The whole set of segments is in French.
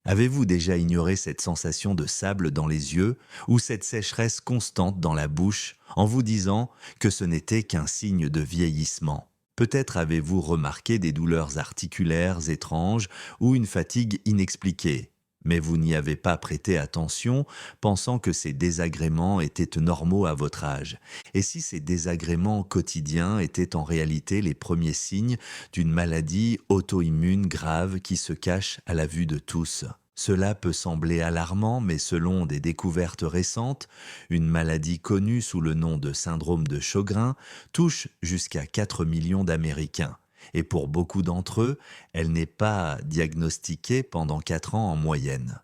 Avez-vous déjà ignoré cette sensation de sable dans les yeux ou cette sécheresse constante dans la bouche en vous disant que ce n'était qu'un signe de vieillissement? Peut-être avez-vous remarqué des douleurs articulaires étranges ou une fatigue inexpliquée, mais vous n'y avez pas prêté attention, pensant que ces désagréments étaient normaux à votre âge. Et si ces désagréments quotidiens étaient en réalité les premiers signes d'une maladie auto-immune grave qui se cache à la vue de tous? Cela peut sembler alarmant, mais selon des découvertes récentes, une maladie connue sous le nom de syndrome de Sjögren touche jusqu'à 4 millions d'Américains. Et pour beaucoup d'entre eux, elle n'est pas diagnostiquée pendant 4 ans en moyenne.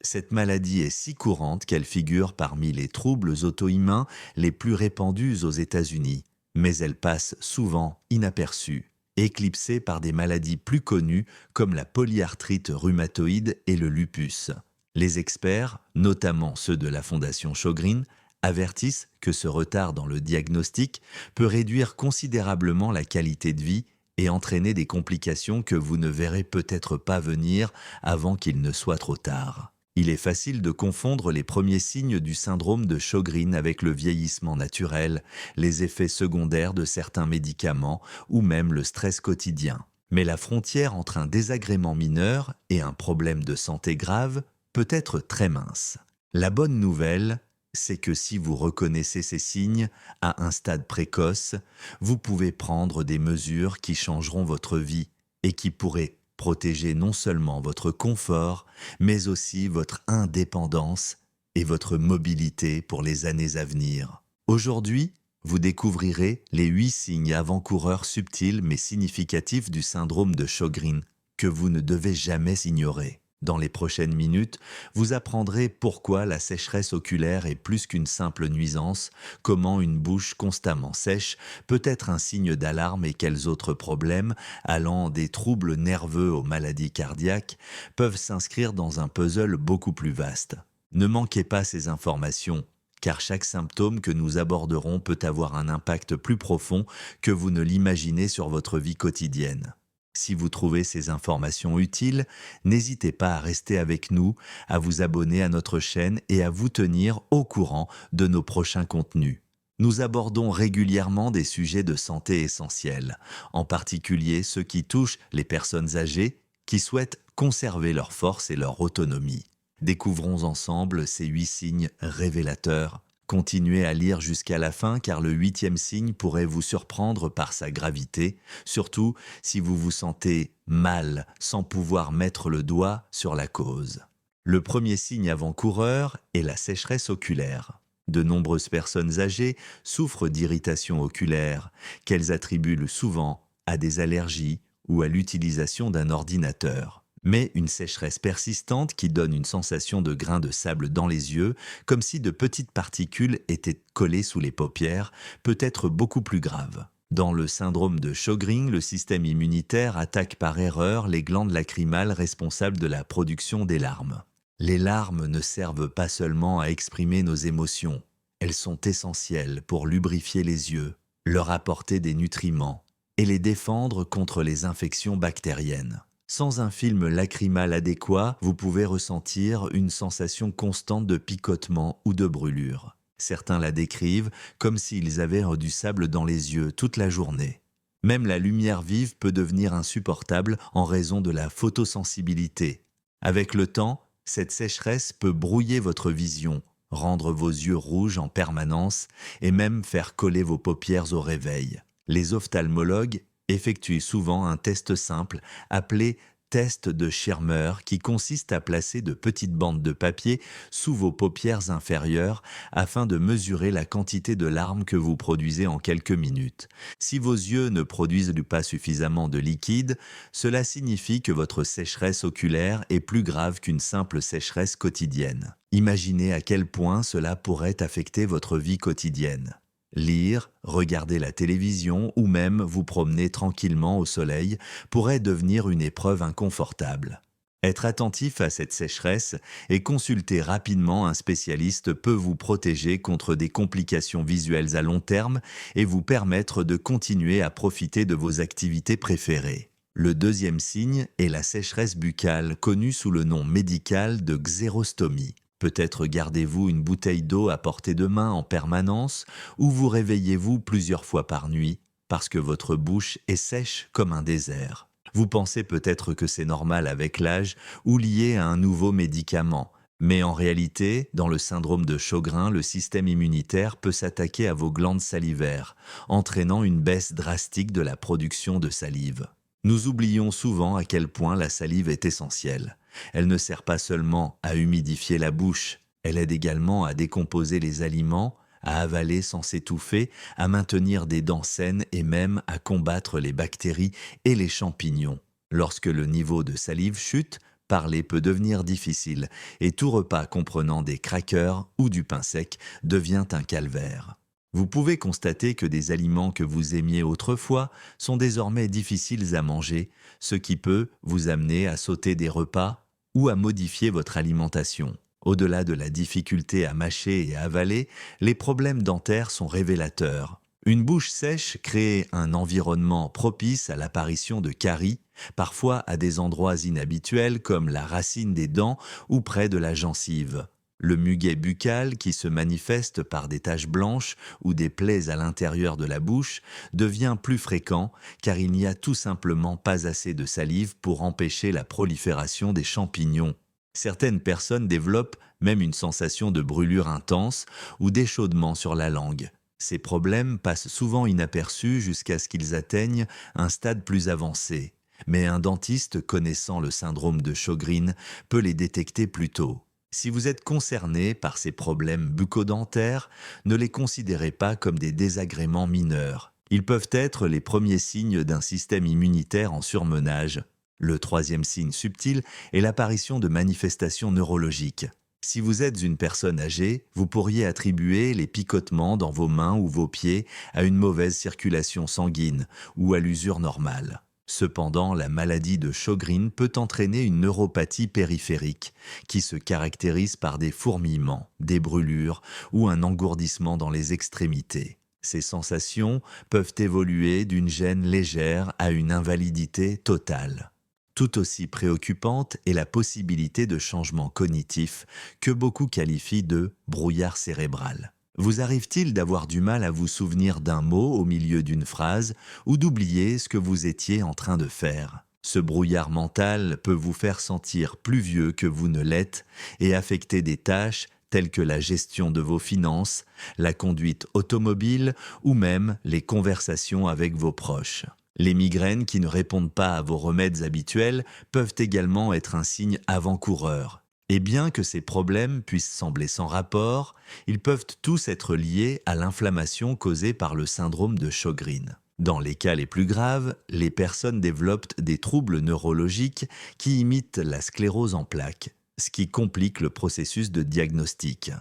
Cette maladie est si courante qu'elle figure parmi les troubles auto-immuns les plus répandus aux États-Unis, mais elle passe souvent inaperçue, éclipsée par des maladies plus connues comme la polyarthrite rhumatoïde et le lupus. Les experts, notamment ceux de la Fondation Sjögren, avertissent que ce retard dans le diagnostic peut réduire considérablement la qualité de vie et entraîner des complications que vous ne verrez peut-être pas venir avant qu'il ne soit trop tard. Il est facile de confondre les premiers signes du syndrome de Sjögren avec le vieillissement naturel, les effets secondaires de certains médicaments ou même le stress quotidien. Mais la frontière entre un désagrément mineur et un problème de santé grave peut être très mince. La bonne nouvelle, c'est que si vous reconnaissez ces signes à un stade précoce, vous pouvez prendre des mesures qui changeront votre vie et qui pourraient protéger non seulement votre confort, mais aussi votre indépendance et votre mobilité pour les années à venir. Aujourd'hui, vous découvrirez les 8 signes avant-coureurs subtils mais significatifs du syndrome de Sjögren que vous ne devez jamais ignorer. Dans les prochaines minutes, vous apprendrez pourquoi la sécheresse oculaire est plus qu'une simple nuisance, comment une bouche constamment sèche peut être un signe d'alarme et quels autres problèmes, allant des troubles nerveux aux maladies cardiaques, peuvent s'inscrire dans un puzzle beaucoup plus vaste. Ne manquez pas ces informations, car chaque symptôme que nous aborderons peut avoir un impact plus profond que vous ne l'imaginez sur votre vie quotidienne. Si vous trouvez ces informations utiles, n'hésitez pas à rester avec nous, à vous abonner à notre chaîne et à vous tenir au courant de nos prochains contenus. Nous abordons régulièrement des sujets de santé essentiels, en particulier ceux qui touchent les personnes âgées qui souhaitent conserver leur force et leur autonomie. Découvrons ensemble ces 8 signes révélateurs. Continuez à lire jusqu'à la fin car le 8e signe pourrait vous surprendre par sa gravité, surtout si vous vous sentez mal sans pouvoir mettre le doigt sur la cause. Le premier signe avant-coureur est la sécheresse oculaire. De nombreuses personnes âgées souffrent d'irritation oculaire, qu'elles attribuent souvent à des allergies ou à l'utilisation d'un ordinateur. Mais une sécheresse persistante qui donne une sensation de grains de sable dans les yeux, comme si de petites particules étaient collées sous les paupières, peut être beaucoup plus grave. Dans le syndrome de Sjögren, le système immunitaire attaque par erreur les glandes lacrymales responsables de la production des larmes. Les larmes ne servent pas seulement à exprimer nos émotions, elles sont essentielles pour lubrifier les yeux, leur apporter des nutriments et les défendre contre les infections bactériennes. Sans un film lacrymal adéquat, vous pouvez ressentir une sensation constante de picotement ou de brûlure. Certains la décrivent comme s'ils avaient du sable dans les yeux toute la journée. Même la lumière vive peut devenir insupportable en raison de la photosensibilité. Avec le temps, cette sécheresse peut brouiller votre vision, rendre vos yeux rouges en permanence et même faire coller vos paupières au réveil. Les ophtalmologues effectue souvent un test simple appelé test de Schirmer qui consiste à placer de petites bandes de papier sous vos paupières inférieures afin de mesurer la quantité de larmes que vous produisez en quelques minutes. Si vos yeux ne produisent pas suffisamment de liquide, cela signifie que votre sécheresse oculaire est plus grave qu'une simple sécheresse quotidienne. Imaginez à quel point cela pourrait affecter votre vie quotidienne. Lire, regarder la télévision ou même vous promener tranquillement au soleil pourrait devenir une épreuve inconfortable. Être attentif à cette sécheresse et consulter rapidement un spécialiste peut vous protéger contre des complications visuelles à long terme et vous permettre de continuer à profiter de vos activités préférées. Le deuxième signe est la sécheresse buccale, connue sous le nom médical de xérostomie. Peut-être gardez-vous une bouteille d'eau à portée de main en permanence ou vous réveillez-vous plusieurs fois par nuit parce que votre bouche est sèche comme un désert. Vous pensez peut-être que c'est normal avec l'âge ou lié à un nouveau médicament. Mais en réalité, dans le syndrome de Sjögren, le système immunitaire peut s'attaquer à vos glandes salivaires, entraînant une baisse drastique de la production de salive. Nous oublions souvent à quel point la salive est essentielle. Elle ne sert pas seulement à humidifier la bouche, elle aide également à décomposer les aliments, à avaler sans s'étouffer, à maintenir des dents saines et même à combattre les bactéries et les champignons. Lorsque le niveau de salive chute, parler peut devenir difficile et tout repas comprenant des crackers ou du pain sec devient un calvaire. Vous pouvez constater que des aliments que vous aimiez autrefois sont désormais difficiles à manger, ce qui peut vous amener à sauter des repas ou à modifier votre alimentation. Au-delà de la difficulté à mâcher et à avaler, les problèmes dentaires sont révélateurs. Une bouche sèche crée un environnement propice à l'apparition de caries, parfois à des endroits inhabituels comme la racine des dents ou près de la gencive. Le muguet buccal, qui se manifeste par des taches blanches ou des plaies à l'intérieur de la bouche, devient plus fréquent car il n'y a tout simplement pas assez de salive pour empêcher la prolifération des champignons. Certaines personnes développent même une sensation de brûlure intense ou d'échaudement sur la langue. Ces problèmes passent souvent inaperçus jusqu'à ce qu'ils atteignent un stade plus avancé. Mais un dentiste connaissant le syndrome de Sjögren peut les détecter plus tôt. Si vous êtes concerné par ces problèmes bucco-dentaires, ne les considérez pas comme des désagréments mineurs. Ils peuvent être les premiers signes d'un système immunitaire en surmenage. Le troisième signe subtil est l'apparition de manifestations neurologiques. Si vous êtes une personne âgée, vous pourriez attribuer les picotements dans vos mains ou vos pieds à une mauvaise circulation sanguine ou à l'usure normale. Cependant, la maladie de Sjögren peut entraîner une neuropathie périphérique qui se caractérise par des fourmillements, des brûlures ou un engourdissement dans les extrémités. Ces sensations peuvent évoluer d'une gêne légère à une invalidité totale. Tout aussi préoccupante est la possibilité de changements cognitifs que beaucoup qualifient de brouillard cérébral. Vous arrive-t-il d'avoir du mal à vous souvenir d'un mot au milieu d'une phrase ou d'oublier ce que vous étiez en train de faire? Ce brouillard mental peut vous faire sentir plus vieux que vous ne l'êtes et affecter des tâches telles que la gestion de vos finances, la conduite automobile ou même les conversations avec vos proches. Les migraines qui ne répondent pas à vos remèdes habituels peuvent également être un signe avant-coureur. Et bien que ces problèmes puissent sembler sans rapport, ils peuvent tous être liés à l'inflammation causée par le syndrome de Sjögren. Dans les cas les plus graves, les personnes développent des troubles neurologiques qui imitent la sclérose en plaques, ce qui complique le processus de diagnostic.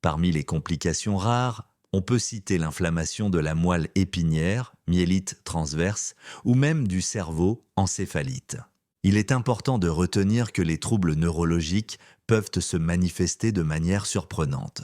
Parmi les complications rares, on peut citer l'inflammation de la moelle épinière, myélite transverse, ou même du cerveau, encéphalite. Il est important de retenir que les troubles neurologiques peuvent se manifester de manière surprenante.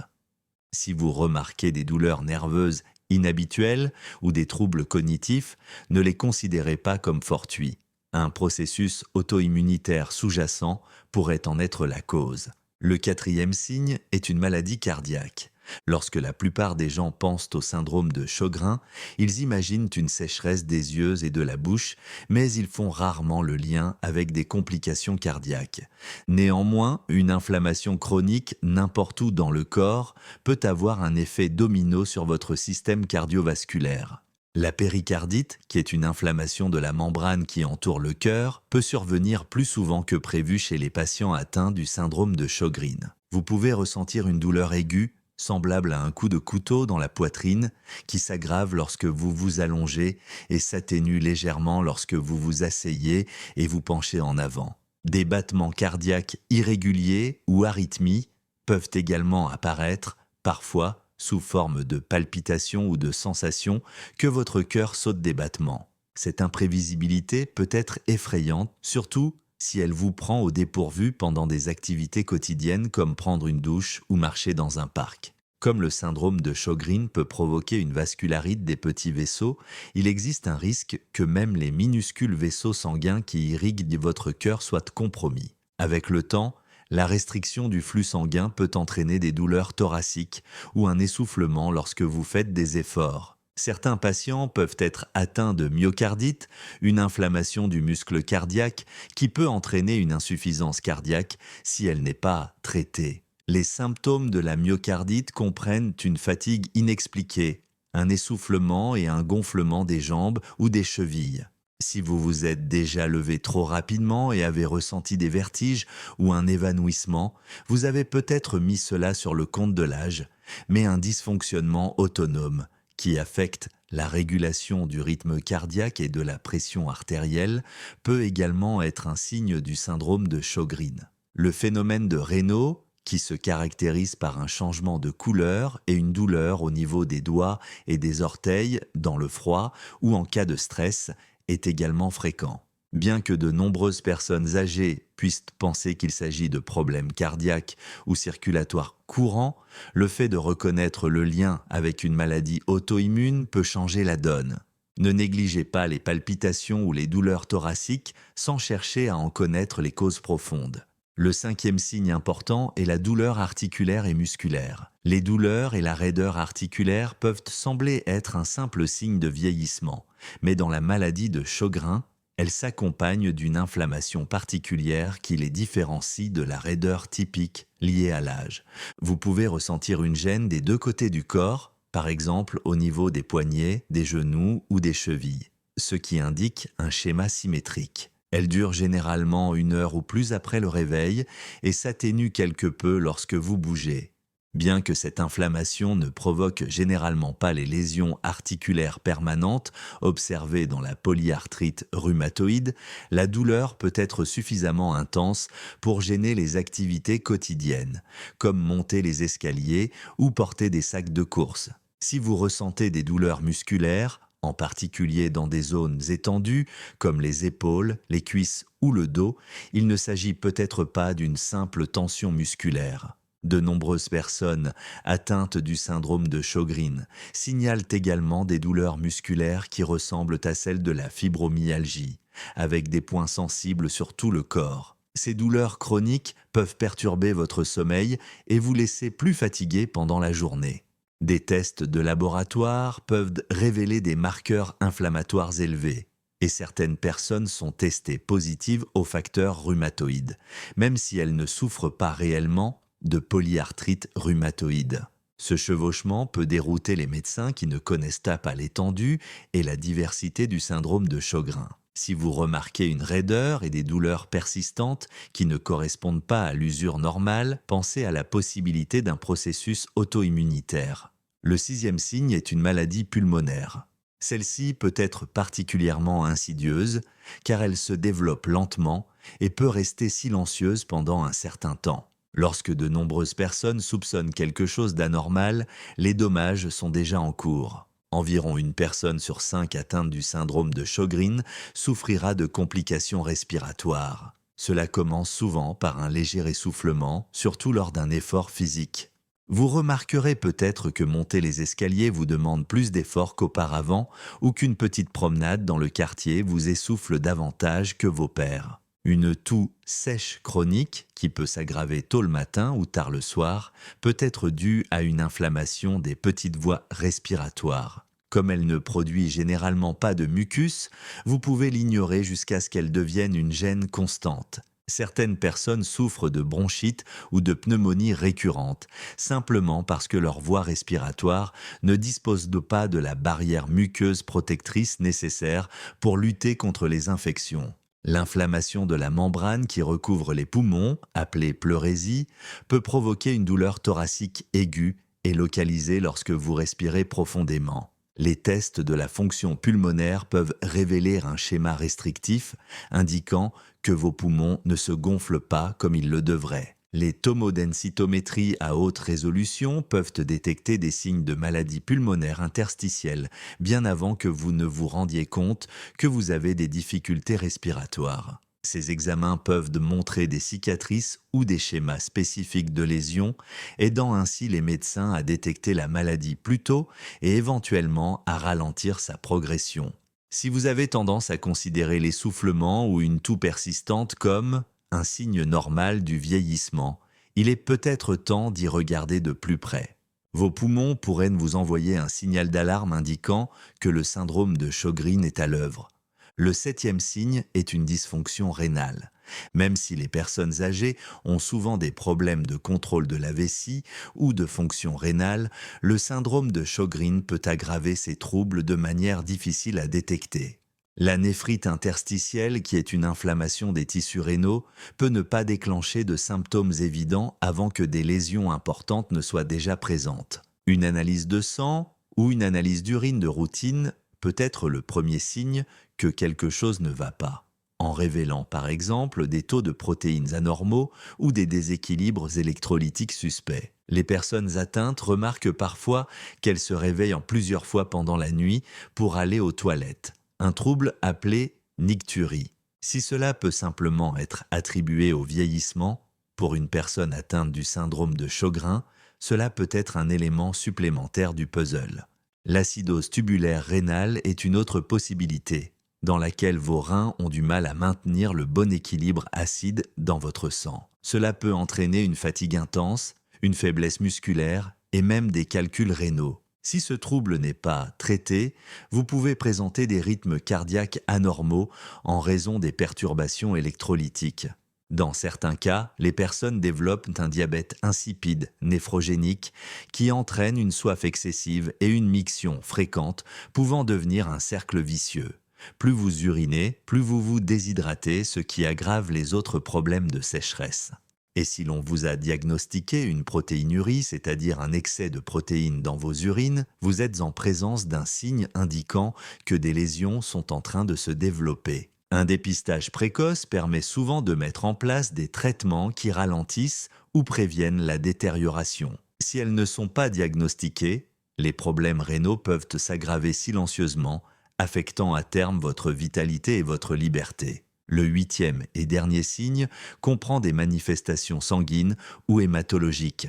Si vous remarquez des douleurs nerveuses inhabituelles ou des troubles cognitifs, ne les considérez pas comme fortuits. Un processus auto-immunitaire sous-jacent pourrait en être la cause. Le quatrième signe est une maladie cardiaque. Lorsque la plupart des gens pensent au syndrome de Sjögren, ils imaginent une sécheresse des yeux et de la bouche, mais ils font rarement le lien avec des complications cardiaques. Néanmoins, une inflammation chronique n'importe où dans le corps peut avoir un effet domino sur votre système cardiovasculaire. La péricardite, qui est une inflammation de la membrane qui entoure le cœur, peut survenir plus souvent que prévu chez les patients atteints du syndrome de Sjögren. Vous pouvez ressentir une douleur aiguë, semblable à un coup de couteau dans la poitrine, qui s'aggrave lorsque vous vous allongez et s'atténue légèrement lorsque vous vous asseyez et vous penchez en avant. Des battements cardiaques irréguliers ou arythmies peuvent également apparaître, parfois sous forme de palpitations ou de sensations que votre cœur saute des battements. Cette imprévisibilité peut être effrayante, surtout si elle vous prend au dépourvu pendant des activités quotidiennes comme prendre une douche ou marcher dans un parc. Comme le syndrome de Sjögren peut provoquer une vascularite des petits vaisseaux, il existe un risque que même les minuscules vaisseaux sanguins qui irriguent votre cœur soient compromis. Avec le temps, la restriction du flux sanguin peut entraîner des douleurs thoraciques ou un essoufflement lorsque vous faites des efforts. Certains patients peuvent être atteints de myocardite, une inflammation du muscle cardiaque qui peut entraîner une insuffisance cardiaque si elle n'est pas traitée. Les symptômes de la myocardite comprennent une fatigue inexpliquée, un essoufflement et un gonflement des jambes ou des chevilles. Si vous vous êtes déjà levé trop rapidement et avez ressenti des vertiges ou un évanouissement, vous avez peut-être mis cela sur le compte de l'âge, mais un dysfonctionnement autonome qui affecte la régulation du rythme cardiaque et de la pression artérielle peut également être un signe du syndrome de Sjögren. Le phénomène de Raynaud, qui se caractérise par un changement de couleur et une douleur au niveau des doigts et des orteils dans le froid ou en cas de stress, est également fréquent. Bien que de nombreuses personnes âgées puissent penser qu'il s'agit de problèmes cardiaques ou circulatoires courants, le fait de reconnaître le lien avec une maladie auto-immune peut changer la donne. Ne négligez pas les palpitations ou les douleurs thoraciques sans chercher à en connaître les causes profondes. Le cinquième signe important est la douleur articulaire et musculaire. Les douleurs et la raideur articulaire peuvent sembler être un simple signe de vieillissement, mais dans la maladie de Sjögren, elles s'accompagnent d'une inflammation particulière qui les différencie de la raideur typique liée à l'âge. Vous pouvez ressentir une gêne des deux côtés du corps, par exemple au niveau des poignets, des genoux ou des chevilles, ce qui indique un schéma symétrique. Elle dure généralement 1 heure ou plus après le réveil et s'atténue quelque peu lorsque vous bougez. Bien que cette inflammation ne provoque généralement pas les lésions articulaires permanentes observées dans la polyarthrite rhumatoïde, la douleur peut être suffisamment intense pour gêner les activités quotidiennes, comme monter les escaliers ou porter des sacs de course. Si vous ressentez des douleurs musculaires, en particulier dans des zones étendues comme les épaules, les cuisses ou le dos, il ne s'agit peut-être pas d'une simple tension musculaire. De nombreuses personnes atteintes du syndrome de Sjögren signalent également des douleurs musculaires qui ressemblent à celles de la fibromyalgie, avec des points sensibles sur tout le corps. Ces douleurs chroniques peuvent perturber votre sommeil et vous laisser plus fatigué pendant la journée. Des tests de laboratoire peuvent révéler des marqueurs inflammatoires élevés, et certaines personnes sont testées positives aux facteurs rhumatoïdes, même si elles ne souffrent pas réellement de polyarthrite rhumatoïde. Ce chevauchement peut dérouter les médecins qui ne connaissent pas l'étendue et la diversité du syndrome de Sjögren. Si vous remarquez une raideur et des douleurs persistantes qui ne correspondent pas à l'usure normale, pensez à la possibilité d'un processus auto-immunitaire. Le 6e signe est une maladie pulmonaire. Celle-ci peut être particulièrement insidieuse car elle se développe lentement et peut rester silencieuse pendant un certain temps. Lorsque de nombreuses personnes soupçonnent quelque chose d'anormal, les dommages sont déjà en cours. Environ 1 personne sur 5 atteinte du syndrome de Sjögren souffrira de complications respiratoires. Cela commence souvent par un léger essoufflement, surtout lors d'un effort physique. Vous remarquerez peut-être que monter les escaliers vous demande plus d'efforts qu'auparavant ou qu'une petite promenade dans le quartier vous essouffle davantage que vos pairs. Une toux sèche chronique, qui peut s'aggraver tôt le matin ou tard le soir, peut être due à une inflammation des petites voies respiratoires. Comme elle ne produit généralement pas de mucus, vous pouvez l'ignorer jusqu'à ce qu'elle devienne une gêne constante. Certaines personnes souffrent de bronchite ou de pneumonie récurrente, simplement parce que leur voie respiratoire ne dispose pas de la barrière muqueuse protectrice nécessaire pour lutter contre les infections. L'inflammation de la membrane qui recouvre les poumons, appelée pleurésie, peut provoquer une douleur thoracique aiguë et localisée lorsque vous respirez profondément. Les tests de la fonction pulmonaire peuvent révéler un schéma restrictif indiquant que vos poumons ne se gonflent pas comme ils le devraient. Les tomodensitométries à haute résolution peuvent détecter des signes de maladie pulmonaire interstitielle bien avant que vous ne vous rendiez compte que vous avez des difficultés respiratoires. Ces examens peuvent montrer des cicatrices ou des schémas spécifiques de lésions, aidant ainsi les médecins à détecter la maladie plus tôt et éventuellement à ralentir sa progression. Si vous avez tendance à considérer l'essoufflement ou une toux persistante comme un signe normal du vieillissement, il est peut-être temps d'y regarder de plus près. Vos poumons pourraient vous envoyer un signal d'alarme indiquant que le syndrome de Sjögren est à l'œuvre. Le septième signe est une dysfonction rénale. Même si les personnes âgées ont souvent des problèmes de contrôle de la vessie ou de fonction rénale, le syndrome de Sjögren peut aggraver ces troubles de manière difficile à détecter. La néphrite interstitielle, qui est une inflammation des tissus rénaux, peut ne pas déclencher de symptômes évidents avant que des lésions importantes ne soient déjà présentes. Une analyse de sang ou une analyse d'urine de routine peut être le premier signe que quelque chose ne va pas, en révélant par exemple des taux de protéines anormaux ou des déséquilibres électrolytiques suspects. Les personnes atteintes remarquent parfois qu'elles se réveillent en plusieurs fois pendant la nuit pour aller aux toilettes, un trouble appelé nicturie. Si cela peut simplement être attribué au vieillissement, pour une personne atteinte du syndrome de Sjögren, cela peut être un élément supplémentaire du puzzle. L'acidose tubulaire rénale est une autre possibilité, dans laquelle vos reins ont du mal à maintenir le bon équilibre acide dans votre sang. Cela peut entraîner une fatigue intense, une faiblesse musculaire et même des calculs rénaux. Si ce trouble n'est pas traité, vous pouvez présenter des rythmes cardiaques anormaux en raison des perturbations électrolytiques. Dans certains cas, les personnes développent un diabète insipide, néphrogénique, qui entraîne une soif excessive et une miction fréquente, pouvant devenir un cercle vicieux. Plus vous urinez, plus vous vous déshydratez, ce qui aggrave les autres problèmes de sécheresse. Et si l'on vous a diagnostiqué une protéinurie, c'est-à-dire un excès de protéines dans vos urines, vous êtes en présence d'un signe indiquant que des lésions sont en train de se développer. Un dépistage précoce permet souvent de mettre en place des traitements qui ralentissent ou préviennent la détérioration. Si elles ne sont pas diagnostiquées, les problèmes rénaux peuvent s'aggraver silencieusement, affectant à terme votre vitalité et votre liberté. Le huitième et dernier signe comprend des manifestations sanguines ou hématologiques.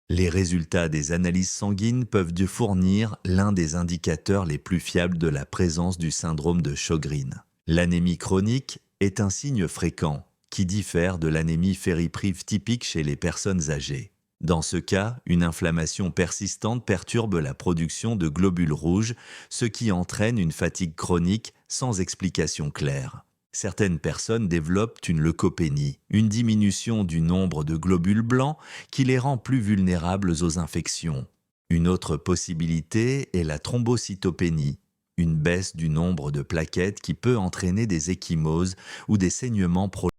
Les résultats des analyses sanguines peuvent fournir l'un des indicateurs les plus fiables de la présence du syndrome de Sjögren. L'anémie chronique est un signe fréquent qui diffère de l'anémie fériprive typique chez les personnes âgées. Dans ce cas, une inflammation persistante perturbe la production de globules rouges, ce qui entraîne une fatigue chronique sans explication claire. Certaines personnes développent une leucopénie, une diminution du nombre de globules blancs qui les rend plus vulnérables aux infections. Une autre possibilité est la thrombocytopénie, une baisse du nombre de plaquettes qui peut entraîner des ecchymoses ou des saignements prolongés.